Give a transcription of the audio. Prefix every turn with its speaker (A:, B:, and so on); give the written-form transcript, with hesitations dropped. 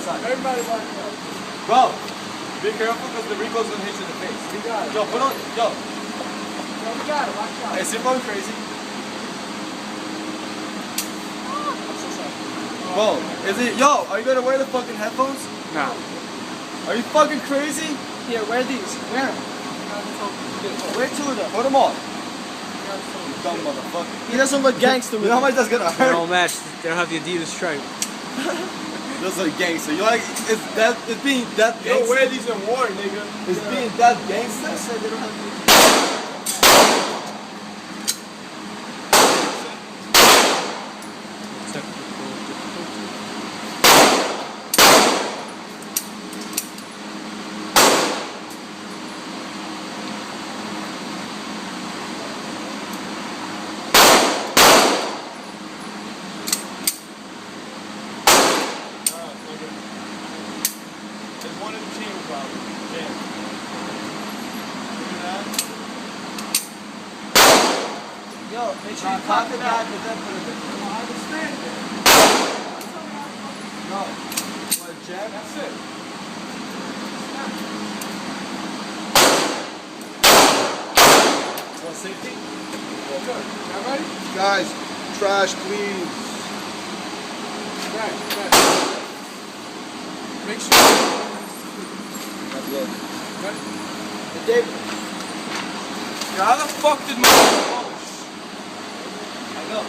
A: outside.
B: Everybody watch out.
A: Bro, be careful because the Rico's gonna hit you in the face.
B: We got it.
A: Yo, put on, yo.
B: Yo, we got it. Watch out.
A: Is your phone crazy?
B: I'm so sorry.
A: Bro, is it, yo, are you gonna wear the fucking headphones?
B: No.
A: Are you fucking crazy?
B: Here, wear these. Wear them. Wear two of them.
A: Put them on. Dumb motherfucker.
B: He doesn't look gangster.
A: You know how much that's gonna
C: They
A: hurt?
C: don't match. They don't have the Adidas stripe.
A: Looks like gangster. You like, it's being that
B: You don't
A: gangster?
B: wear these in war, nigga.
A: It's being that gangster?
B: I said they don't have There's one in the team problem. Yeah. Look at that.
A: Yo, make sure you cock it back and then put it in.
B: I understand that.
A: No. What, jab?
B: That's it.
A: Want safety?
B: Good. Y'all ready?
A: Guys, trash please.
B: Back. Make sure.
A: That's good.
B: Ready?
A: Hey, David.
B: How the fuck did my...
A: I know.